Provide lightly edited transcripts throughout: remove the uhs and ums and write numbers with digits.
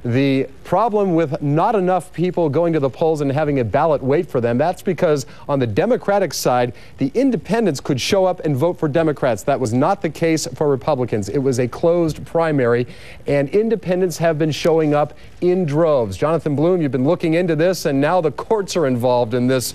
The problem with not enough people going to the polls and having a ballot wait for them, that's because on the Democratic side, the independents could show up and vote for Democrats. That was not the case for Republicans. It was a closed primary, and independents have been showing up in droves. Jonathan Bloom, you've been looking into this, and now the courts are involved in this.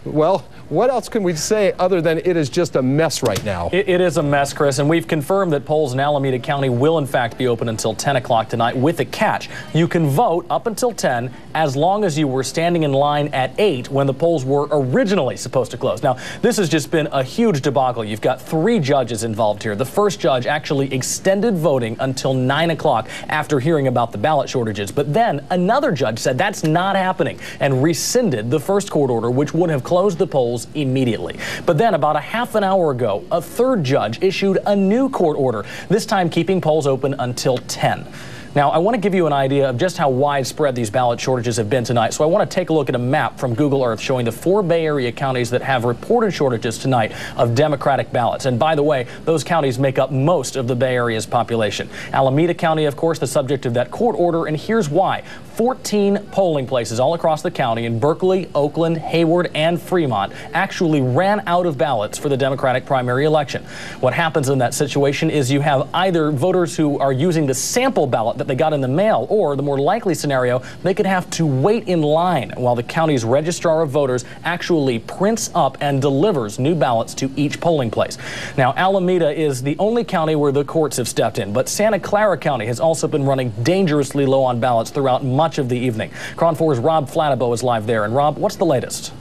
Well, what else can we say other than it is just a mess right now? It is a mess, Chris, and we've confirmed that polls in Alameda County will in fact be open until 10 o'clock tonight with a catch. You can vote up until 10 as long as you were standing in line at 8 when the polls were originally supposed to close. Now, this has just been a huge debacle. You've got 3 judges involved here. The first judge actually extended voting until 9 o'clock after hearing about the ballot shortages. But then another judge said that's not happening and rescinded the first court order, which would have closed the polls immediately. But then about a half an hour ago, a third judge issued a new court order, this time keeping polls open until 10. Now, I want to give you an idea of just how widespread these ballot shortages have been tonight. So I want to take a look at a map from Google Earth showing the 4 Bay Area counties that have reported shortages tonight of Democratic ballots. And by the way, those counties make up most of the Bay Area's population. Alameda County, of course, the subject of that court order, and here's why. 14 polling places all across the county in Berkeley, Oakland, Hayward, and Fremont actually ran out of ballots for the Democratic primary election. What happens in that situation is you have either voters who are using the sample ballot that they got in the mail, or the more likely scenario, they could have to wait in line while the county's registrar of voters actually prints up and delivers new ballots to each polling place. Now, Alameda is the only county where the courts have stepped in, but Santa Clara County has also been running dangerously low on ballots throughout much of the evening. KRON 4's Rob Flatabo is live there. And Rob, what's the latest?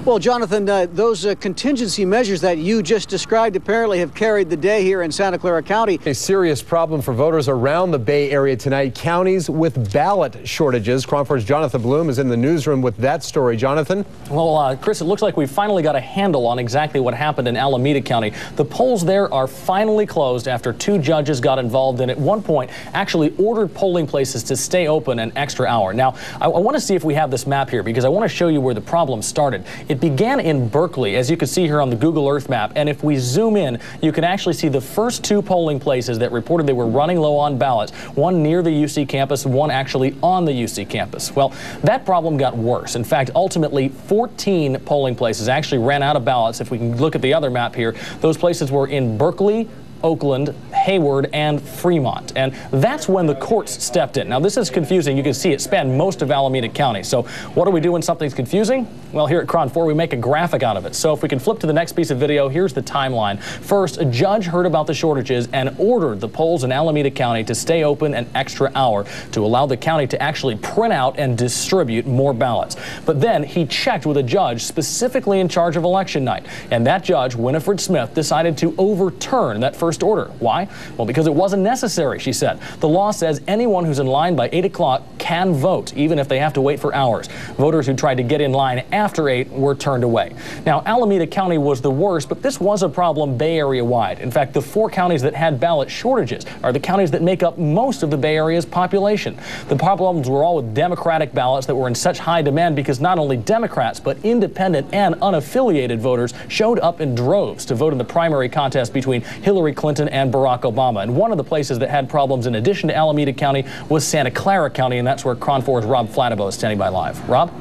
Well, Jonathan, those contingency measures that you just described apparently have carried the day here in Santa Clara County. A serious problem for voters around the Bay Area tonight. Counties with ballot shortages. KRON 4's Jonathan Bloom is in the newsroom with that story. Jonathan? Well, Chris, it looks like we've finally got a handle on exactly what happened in Alameda County. The polls there are finally closed after 2 judges got involved and at one point actually ordered polling places to stay open an extra hour. Now, I want to see if we have this map here because I want to show you where the problem started. It began in Berkeley, as you can see here on the Google Earth map, and if we zoom in, you can actually see the first 2 polling places that reported they were running low on ballots, one near the UC campus, one actually on the UC campus. Well, that problem got worse. In fact, ultimately, 14 polling places actually ran out of ballots. If we can look at the other map here, those places were in Berkeley, Oakland, Hayward, and Fremont. And that's when the courts stepped in. Now, this is confusing. You can see it spanned most of Alameda County. So what do we do when something's confusing? Well, here at KRON 4, we make a graphic out of it. So if we can flip to the next piece of video, here's the timeline. First, a judge heard about the shortages and ordered the polls in Alameda County to stay open an extra hour to allow the county to actually print out and distribute more ballots. But then he checked with a judge specifically in charge of election night. And that judge, Winifred Smith, decided to overturn that first order. Why? Well, because it wasn't necessary, she said. The law says anyone who's in line by 8 o'clock can vote, even if they have to wait for hours. Voters who tried to get in line after 8 were turned away. Now, Alameda County was the worst, but this was a problem Bay Area-wide. In fact, the 4 counties that had ballot shortages are the counties that make up most of the Bay Area's population. The problems were all with Democratic ballots that were in such high demand because not only Democrats, but independent and unaffiliated voters showed up in droves to vote in the primary contest between Hillary Clinton and Barack Obama. And one of the places that had problems in addition to Alameda County was Santa Clara County, and that's where KRON 4's Rob Flatabo is standing by live. Rob?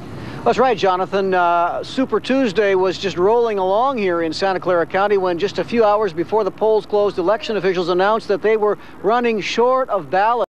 That's right, Jonathan. Super Tuesday was just rolling along here in Santa Clara County when just a few hours before the polls closed, election officials announced that they were running short of ballots.